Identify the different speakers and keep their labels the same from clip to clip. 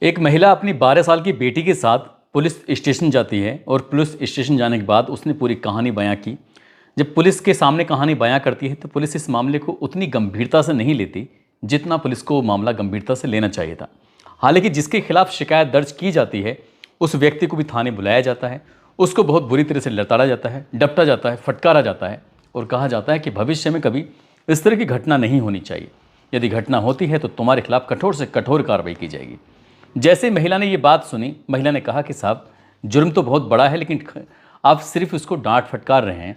Speaker 1: एक महिला अपनी 12 साल की बेटी के साथ पुलिस स्टेशन जाती है और पुलिस स्टेशन जाने के बाद उसने पूरी कहानी बयां की। जब पुलिस के सामने कहानी बयां करती है तो पुलिस इस मामले को उतनी गंभीरता से नहीं लेती जितना पुलिस को वो मामला गंभीरता से लेना चाहिए था। हालांकि जिसके खिलाफ शिकायत दर्ज की जाती है उस व्यक्ति को भी थाने बुलाया जाता है, उसको बहुत बुरी तरह से लताड़ा जाता है, डपटा जाता है, फटकारा जाता है और कहा जाता है कि भविष्य में कभी इस तरह की घटना नहीं होनी चाहिए। यदि घटना होती है तो तुम्हारे खिलाफ कठोर से कठोर कार्रवाई की जाएगी। जैसे ही महिला ने ये बात सुनी, महिला ने कहा कि साहब, जुर्म तो बहुत बड़ा है लेकिन आप सिर्फ उसको डांट फटकार रहे हैं,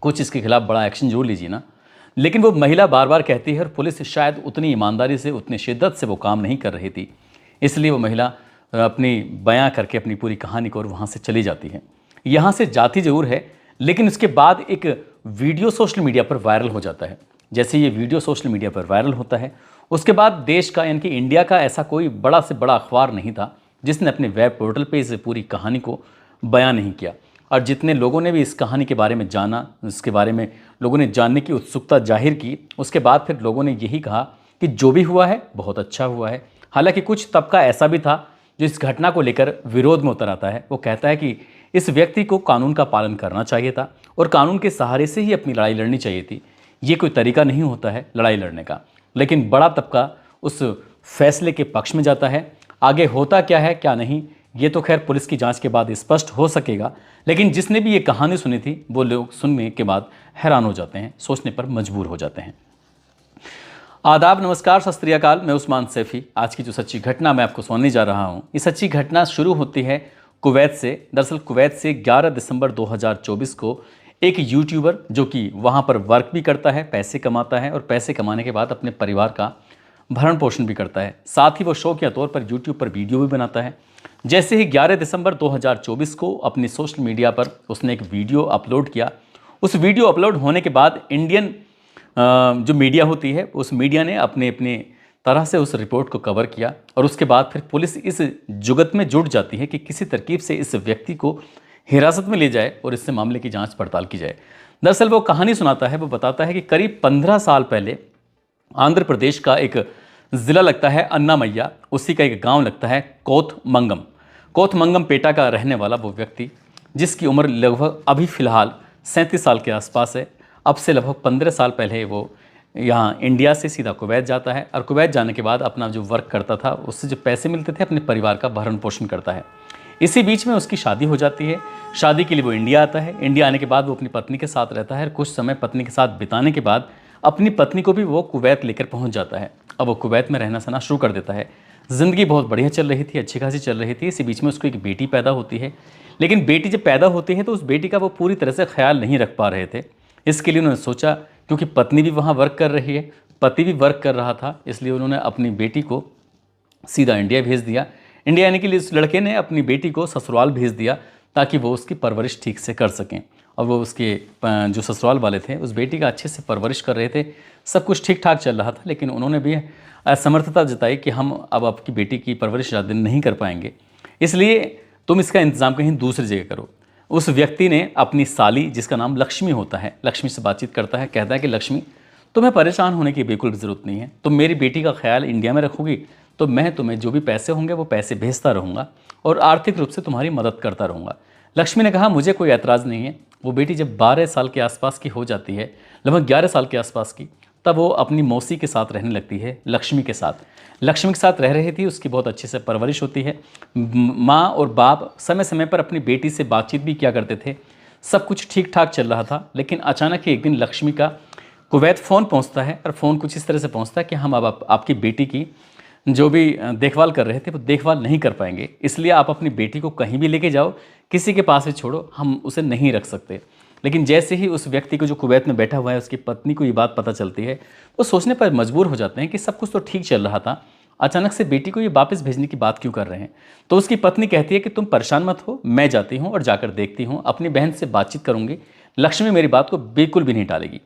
Speaker 1: कुछ इसके खिलाफ बड़ा एक्शन जरूर लीजिए ना। लेकिन वो महिला बार बार कहती है और पुलिस शायद उतनी ईमानदारी से, उतनी शिद्दत से वो काम नहीं कर रही थी, इसलिए वो महिला अपनी बयां करके अपनी पूरी कहानी को और वहाँ से चली जाती है। यहाँ से जाती जरूर है लेकिन उसके बाद एक वीडियो सोशल मीडिया पर वायरल हो जाता है। जैसे ये वीडियो सोशल मीडिया पर वायरल होता है उसके बाद देश का यानी कि इंडिया का ऐसा कोई बड़ा से बड़ा अखबार नहीं था जिसने अपने वेब पोर्टल पे इस पूरी कहानी को बयां नहीं किया। और जितने लोगों ने भी इस कहानी के बारे में जाना, इसके बारे में लोगों ने जानने की उत्सुकता जाहिर की, उसके बाद फिर लोगों ने यही कहा कि जो भी हुआ है बहुत अच्छा हुआ है। हालांकि कुछ तबका ऐसा भी था जो इस घटना को लेकर विरोध में उतर आता है। वो कहता है कि इस व्यक्ति को कानून का पालन करना चाहिए था और कानून के सहारे से ही अपनी लड़ाई लड़नी चाहिए थी। ये कोई तरीका नहीं होता है लड़ाई लड़ने का। लेकिन बड़ा तबका उस फैसले के पक्ष में जाता है। आगे होता क्या है क्या नहीं, ये तो खैर पुलिस की जांच के बाद स्पष्ट हो सकेगा। लेकिन जिसने भी ये कहानी सुनी थी वो लोग सुनने के बाद हैरान हो जाते हैं, सोचने पर मजबूर हो जाते हैं। आदाब, नमस्कार, सत श्री अकाल। मैं उस्मान सैफी। आज की जो सच्ची घटना मैं आपको सुनाने जा रहा हूँ, ये सच्ची घटना शुरू होती है कुवैत से। दरअसल कुवैत से 11 दिसंबर 2024 को एक यूट्यूबर जो कि वहाँ पर वर्क भी करता है, पैसे कमाता है और पैसे कमाने के बाद अपने परिवार का भरण पोषण भी करता है, साथ ही वो शौकिया तौर पर यूट्यूब पर वीडियो भी बनाता है। जैसे ही 11 दिसंबर 2024 को अपनी सोशल मीडिया पर उसने एक वीडियो अपलोड किया। उस वीडियो अपलोड होने के बाद इंडियन जो मीडिया होती है उस मीडिया ने अपने अपने तरह से उस रिपोर्ट को कवर किया और उसके बाद फिर पुलिस इस जुगत में जुट जाती है कि किसी तरकीब से इस व्यक्ति को हिरासत में ले जाए और इससे मामले की जांच पड़ताल की जाए। दरअसल वो कहानी सुनाता है, वो बताता है कि करीब 15 साल पहले आंध्र प्रदेश का एक ज़िला लगता है अन्नामय्या, उसी का एक गांव लगता है कोथमंगम। कोथमंगम पेटा का रहने वाला वो व्यक्ति जिसकी उम्र लगभग अभी फ़िलहाल 37 साल के आसपास है, अब से लगभग 15 साल पहले वो यहाँ इंडिया से सीधा कुवैत जाता है और कुवैत जाने के बाद अपना जो वर्क करता था उससे जो पैसे मिलते थे अपने परिवार का भरण पोषण करता है। इसी बीच में उसकी शादी हो जाती है। शादी के लिए वो इंडिया आता है। इंडिया आने के बाद वो अपनी पत्नी के साथ रहता है और कुछ समय पत्नी के साथ बिताने के बाद अपनी पत्नी को भी वो कुवैत लेकर पहुंच जाता है। अब वो कुवैत में रहना सहना शुरू कर देता है। ज़िंदगी बहुत बढ़िया चल रही थी, अच्छी खासी चल रही थी। इसी बीच में उसको एक बेटी पैदा होती है। लेकिन बेटी जब पैदा होती है तो उस बेटी का वो पूरी तरह से ख्याल नहीं रख पा रहे थे। इसके लिए उन्होंने सोचा, क्योंकि पत्नी भी वहाँ वर्क कर रही है, पति भी वर्क कर रहा था, इसलिए उन्होंने अपनी बेटी को सीधा इंडिया भेज दिया। इंडिया आने के लिए उस लड़के ने अपनी बेटी को ससुराल भेज दिया ताकि वो उसकी परवरिश ठीक से कर सकें। और वो उसके जो ससुराल वाले थे उस बेटी का अच्छे से परवरिश कर रहे थे, सब कुछ ठीक ठाक चल रहा था। लेकिन उन्होंने भी असमर्थता जताई कि हम अब आपकी बेटी की परवरिश ज़्यादा दिन नहीं कर पाएंगे, इसलिए तुम इसका इंतज़ाम कहीं दूसरी जगह करो। उस व्यक्ति ने अपनी साली, जिसका नाम लक्ष्मी होता है, लक्ष्मी से बातचीत करता है, कहता है कि लक्ष्मी, तुम्हें परेशान होने की बिल्कुल भी ज़रूरत नहीं है। तुम मेरी बेटी का ख्याल इंडिया में रखोगी तो मैं तुम्हें जो भी पैसे होंगे वो पैसे भेजता रहूँगा और आर्थिक रूप से तुम्हारी मदद करता रहूँगा। लक्ष्मी ने कहा, मुझे कोई ऐतराज़ नहीं है। वो बेटी जब 12 साल के आसपास की हो जाती है, लगभग 11 साल के आसपास की, तब वो अपनी मौसी के साथ रहने लगती है, लक्ष्मी के साथ। लक्ष्मी के साथ रह रही थी, उसकी बहुत अच्छे से परवरिश होती है। माँ और बाप समय समय पर अपनी बेटी से बातचीत भी किया करते थे, सब कुछ ठीक ठाक चल रहा था। लेकिन अचानक ही एक दिन लक्ष्मी का कुवैत फ़ोन पहुँचता है और फ़ोन कुछ इस तरह से पहुँचता है कि हम अब आपकी बेटी की जो भी देखभाल कर रहे थे वो देखभाल नहीं कर पाएंगे, इसलिए आप अपनी बेटी को कहीं भी लेके जाओ, किसी के पास भी छोड़ो, हम उसे नहीं रख सकते। लेकिन जैसे ही उस व्यक्ति को जो कुवैत में बैठा हुआ है उसकी पत्नी को ये बात पता चलती है, वो सोचने पर मजबूर हो जाते हैं कि सब कुछ तो ठीक चल रहा था, अचानक से बेटी को ये वापस भेजने की बात क्यों कर रहे हैं। तो उसकी पत्नी कहती है कि तुम परेशान मत हो, मैं जाती हूँ और जाकर देखती हूँ, अपनी बहन से बातचीत करूँगी, लक्ष्मी मेरी बात को बिल्कुल भी नहीं टालेगी।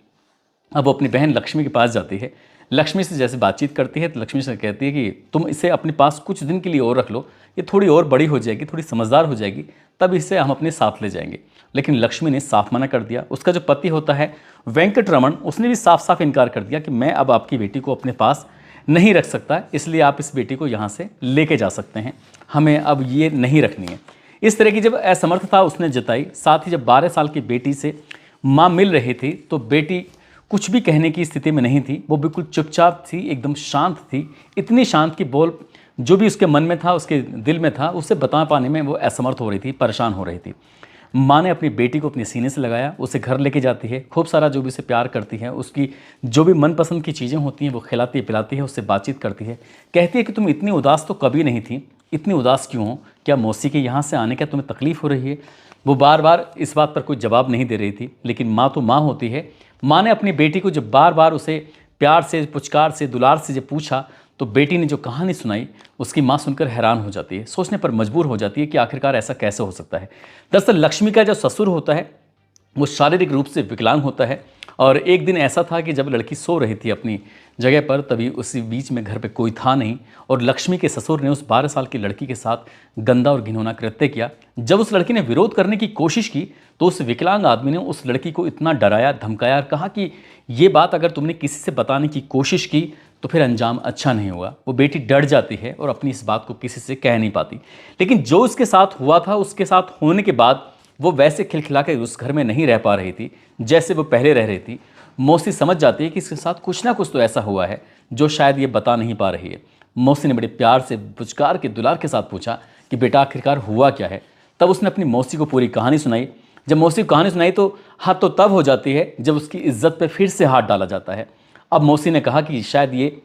Speaker 1: अब वो अपनी बहन लक्ष्मी के पास जाती है। लक्ष्मी से जैसे बातचीत करती है तो लक्ष्मी से कहती है कि तुम इसे अपने पास कुछ दिन के लिए और रख लो, ये थोड़ी और बड़ी हो जाएगी, थोड़ी समझदार हो जाएगी, तब इसे हम अपने साथ ले जाएंगे। लेकिन लक्ष्मी ने साफ मना कर दिया। उसका जो पति होता है वेंकट रमन, उसने भी साफ साफ इनकार कर दिया कि मैं अब आपकी बेटी को अपने पास नहीं रख सकता, इसलिए आप इस बेटी को यहाँ से लेके जा सकते हैं, हमें अब ये नहीं रखनी है। इस तरह की जब असमर्थता उसने जताई, साथ ही जब 12 साल की बेटी से माँ मिल रही थी तो बेटी कुछ भी कहने की स्थिति में नहीं थी, वो बिल्कुल चुपचाप थी, एकदम शांत थी, इतनी शांत कि बोल जो भी उसके मन में था, उसके दिल में था, उसे बता पाने में वो असमर्थ हो रही थी, परेशान हो रही थी। माँ ने अपनी बेटी को अपने सीने से लगाया, उसे घर लेके जाती है, खूब सारा जो भी उसे प्यार करती है, उसकी जो भी मनपसंद की चीज़ें होती हैं वो खिलाती पिलाती है, उससे बातचीत करती है, कहती है कि तुम इतनी उदास तो कभी नहीं थी, इतनी उदास क्यों हो, क्या मौसी के यहाँ से आने का तुम्हें तकलीफ़ हो रही है। वो बार बार इस बात पर कोई जवाब नहीं दे रही थी, लेकिन माँ तो माँ होती है। माँ ने अपनी बेटी को जब बार बार उसे प्यार से, पुचकार से, दुलार से जब पूछा तो बेटी ने जो कहानी सुनाई उसकी माँ सुनकर हैरान हो जाती है, सोचने पर मजबूर हो जाती है कि आखिरकार ऐसा कैसे हो सकता है। दरअसल लक्ष्मी का जो ससुर होता है वो शारीरिक रूप से विकलांग होता है, और एक दिन ऐसा था कि जब लड़की सो रही थी अपनी जगह पर, तभी उसी बीच में घर पे कोई था नहीं और लक्ष्मी के ससुर ने उस 12 साल की लड़की के साथ गंदा और घिनौना कृत्य किया। जब उस लड़की ने विरोध करने की कोशिश की तो उस विकलांग आदमी ने उस लड़की को इतना डराया, धमकाया और कहा कि ये बात अगर तुमने किसी से बताने की कोशिश की तो फिर अंजाम अच्छा नहीं होगा। वो बेटी डर जाती है और अपनी इस बात को किसी से कह नहीं पाती, लेकिन जो उसके साथ हुआ था उसके साथ होने के बाद वो वैसे खिलखिला के उस घर में नहीं रह पा रही थी जैसे वो पहले रह रही थी। मौसी समझ जाती है कि इसके साथ कुछ ना कुछ तो ऐसा हुआ है जो शायद ये बता नहीं पा रही है। मौसी ने बड़े प्यार से, पुचकार के, दुलार के साथ पूछा कि बेटा आखिरकार हुआ क्या है। तब उसने अपनी मौसी को पूरी कहानी सुनाई। जब मौसी को कहानी सुनाई तो हाथ तो तब हो जाती है जब उसकी इज्जत पे फिर से हाथ डाला जाता है। अब मौसी ने कहा कि शायद ये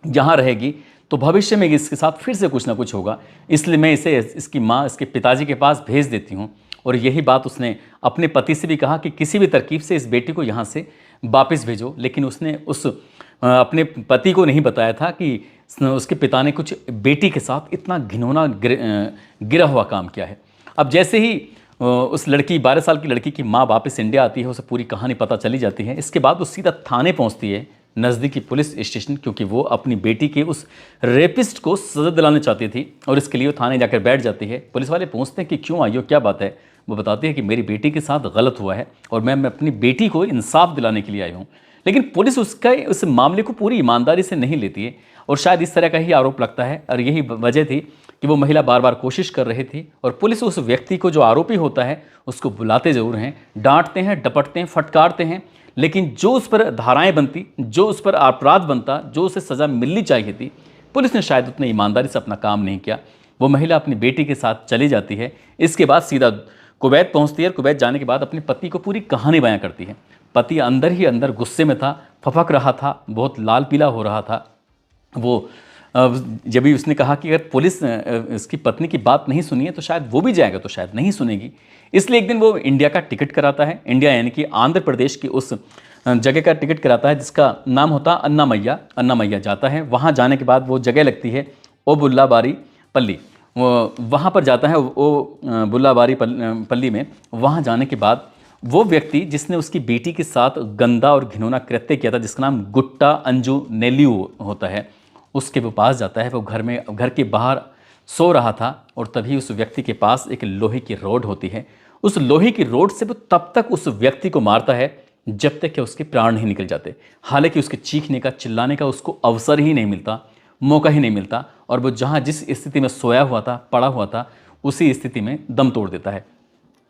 Speaker 1: यहाँ रहेगी तो भविष्य में इसके साथ फिर से कुछ ना कुछ होगा, इसलिए मैं इसे इसकी माँ, इसके पिताजी के पास भेज देती हूँ। और यही बात उसने अपने पति से भी कहा कि किसी भी तरकीब से इस बेटी को यहाँ से वापस भेजो, लेकिन उसने उस अपने पति को नहीं बताया था कि उसके पिता ने कुछ बेटी के साथ इतना घिनौना गिरा हुआ काम किया है। अब जैसे ही उस लड़की, 12 साल की लड़की की माँ वापस इंडिया आती है, उसे पूरी कहानी पता चली जाती है। इसके बाद वो सीधा थाने पहुँचती है, नज़दीकी पुलिस स्टेशन, क्योंकि वो अपनी बेटी के उस रेपिस्ट को सज़ा दिलाना चाहती थी और इसके लिए वो थाने जाकर बैठ जाती है। पुलिस वाले पूछते हैं कि क्यों आई हो, क्या बात है। वो बताती है कि मेरी बेटी के साथ गलत हुआ है और मैं अपनी बेटी को इंसाफ दिलाने के लिए आई हूँ। लेकिन पुलिस उस मामले को पूरी ईमानदारी से नहीं लेती है और शायद इस तरह का ही आरोप लगता है और यही वजह थी कि वो महिला बार बार कोशिश कर रही थी और पुलिस उस व्यक्ति को, जो आरोपी होता है, उसको बुलाते ज़रूर हैं, डांटते हैं, डपटते हैं, फटकारते हैं, लेकिन जो उस पर धाराएं बनती, जो उस पर अपराध बनता, जो उसे सज़ा मिलनी चाहिए थी, पुलिस ने शायद उतनी ईमानदारी से अपना काम नहीं किया। वो महिला अपनी बेटी के साथ चली जाती है। इसके बाद सीधा कुवैत पहुंचती है और कुवैत जाने के बाद अपने पति को पूरी कहानी बयां करती है। पति अंदर ही अंदर गुस्से में था, फपक रहा था, बहुत लाल पीला हो रहा था। वो जब भी उसने कहा कि अगर पुलिस इसकी पत्नी की बात नहीं सुनी है तो शायद वो भी जाएगा, तो शायद नहीं सुनेगी। इसलिए एक दिन वो इंडिया का टिकट कराता है, इंडिया यानी कि आंध्र प्रदेश की उस जगह का टिकट कराता है जिसका नाम होता है अन्नामैया। अन्नामैया जाता है, वहाँ जाने के बाद वो जगह लगती है ओबुल्लाबारी पल्ली, वहाँ पर जाता है वो बुल्लाबारी पल्ली में। वहाँ जाने के बाद वो व्यक्ति जिसने उसकी बेटी के साथ गंदा और घिनौना कृत्य किया था, जिसका नाम गुट्टा अंजू नेल्यू होता है, उसके वो पास जाता है। वो घर के बाहर सो रहा था और तभी उस व्यक्ति के पास एक लोहे की रोड होती है। उस लोहे की रोड से वो तब तक उस व्यक्ति को मारता है जब तक कि उसके प्राण नहीं निकल जाते। हालांकि उसके चीखने का, चिल्लाने का उसको अवसर ही नहीं मिलता, मौका ही नहीं मिलता, और वो जहाँ जिस स्थिति में सोया हुआ था, पड़ा हुआ था, उसी स्थिति में दम तोड़ देता है।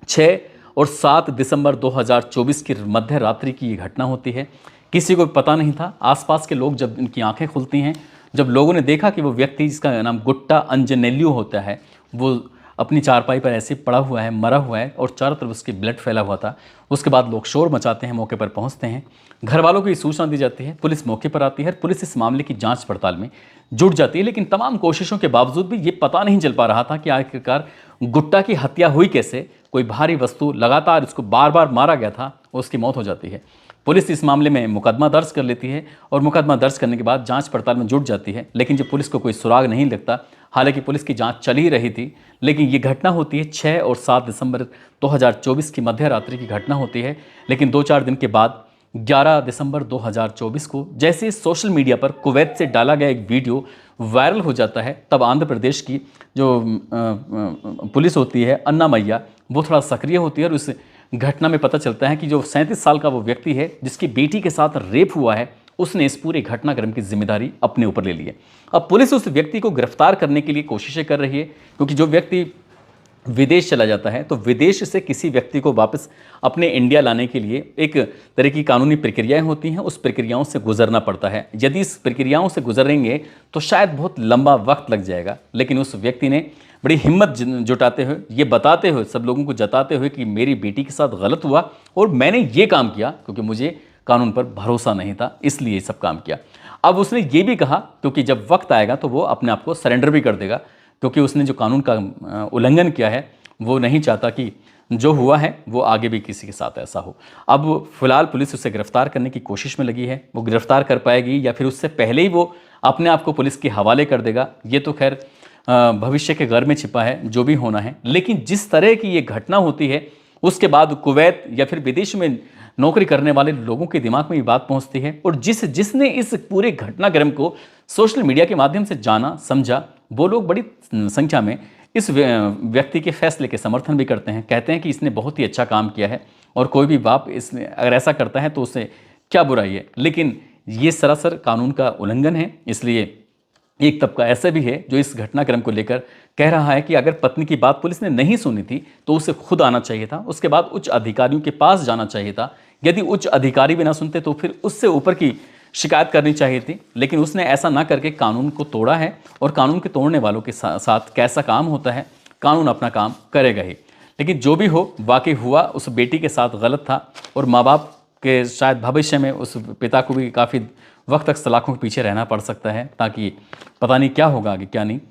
Speaker 1: 6 और 7 दिसंबर 2024 की मध्य रात्रि की ये घटना होती है। किसी को पता नहीं था। आसपास के लोग, जब इनकी आंखें खुलती हैं, जब लोगों ने देखा कि वो व्यक्ति जिसका नाम गुट्टा अंजनेल्यू होता है, वो अपनी चारपाई पर ऐसे पड़ा हुआ है, मरा हुआ है और चारों तरफ उसकी ब्लड फैला हुआ था। उसके बाद लोग शोर मचाते हैं, मौके पर पहुंचते हैं, घर वालों को ये सूचना दी जाती है, पुलिस मौके पर आती है। पुलिस इस मामले की जांच पड़ताल में जुट जाती है, लेकिन तमाम कोशिशों के बावजूद भी ये पता नहीं चल पा रहा था कि आखिरकार गुट्टा की हत्या हुई कैसे। कोई भारी वस्तु लगातार इसको बार बार मारा गया था और उसकी मौत हो जाती है। पुलिस इस मामले में मुकदमा दर्ज कर लेती है और मुकदमा दर्ज करने के बाद जांच पड़ताल में जुट जाती है, लेकिन जब पुलिस को कोई सुराग नहीं लगता। हालांकि पुलिस की जांच चल ही रही थी, लेकिन ये घटना होती है 6 और 7 दिसंबर 2024 की मध्य रात्रि की घटना होती है। लेकिन 2-4 दिन के बाद 11 दिसंबर 2024 को जैसे सोशल मीडिया पर कुवैत से डाला गया एक वीडियो वायरल हो जाता है, तब आंध्र प्रदेश की जो पुलिस होती है, अन्नामैया, वो थोड़ा सक्रिय होती है और उस घटना में पता चलता है कि जो 37 साल का वो व्यक्ति है जिसकी बेटी के साथ रेप हुआ है, उसने इस पूरे घटनाक्रम की जिम्मेदारी अपने ऊपर ले ली है। अब पुलिस उस व्यक्ति को गिरफ्तार करने के लिए कोशिशें कर रही है, क्योंकि जो व्यक्ति विदेश चला जाता है तो विदेश से किसी व्यक्ति को वापस अपने इंडिया लाने के लिए एक तरह की कानूनी प्रक्रियाएं होती हैं, उस प्रक्रियाओं से गुजरना पड़ता है। यदि इस प्रक्रियाओं से गुजरेंगे तो शायद बहुत लंबा वक्त लग जाएगा, लेकिन उस व्यक्ति ने बड़ी हिम्मत जुटाते हुए, ये बताते हुए, सब लोगों को जताते हुए कि मेरी बेटी के साथ गलत हुआ और मैंने ये काम किया क्योंकि मुझे कानून पर भरोसा नहीं था, इसलिए ये सब काम किया। अब उसने ये भी कहा क्योंकि जब वक्त आएगा तो वो अपने आप को सरेंडर भी कर देगा, क्योंकि उसने जो कानून का उल्लंघन किया है वो नहीं चाहता कि जो हुआ है वो आगे भी किसी के साथ ऐसा हो। अब फिलहाल पुलिस उसे गिरफ्तार करने की कोशिश में लगी है। वो गिरफ्तार कर पाएगी या फिर उससे पहले ही वो अपने आप को पुलिस के हवाले कर देगा, ये तो खैर भविष्य के घर में छिपा है, जो भी होना है। लेकिन जिस तरह की ये घटना होती है उसके बाद कुवैत या फिर विदेश में नौकरी करने वाले लोगों के दिमाग में ये बात पहुंचती है, और जिसने इस पूरे घटनाक्रम को सोशल मीडिया के माध्यम से जाना समझा, वो लोग बड़ी संख्या में इस व्यक्ति के फैसले के समर्थन भी करते हैं। कहते हैं कि इसने बहुत ही अच्छा काम किया है और कोई भी बाप इसने अगर ऐसा करता है तो उसे क्या बुराई है। लेकिन ये सरासर कानून का उल्लंघन है। इसलिए एक तबका ऐसा भी है जो इस घटनाक्रम को लेकर कह रहा है कि अगर पत्नी की बात पुलिस ने नहीं सुनी थी तो उसे खुद आना चाहिए था, उसके बाद उच्च अधिकारियों के पास जाना चाहिए था। यदि उच्च अधिकारी भी ना सुनते तो फिर उससे ऊपर की शिकायत करनी चाहिए थी, लेकिन उसने ऐसा ना करके कानून को तोड़ा है। और कानून के तोड़ने वालों के साथ कैसा काम होता है, कानून अपना काम करेगा ही। लेकिन जो भी हो, वाकई हुआ, उस बेटी के साथ गलत था और माँ बाप के शायद भविष्य में उस पिता को भी काफ़ी वक्त तक सलाखों के पीछे रहना पड़ सकता है, ताकि पता नहीं क्या होगा आगे क्या नहीं।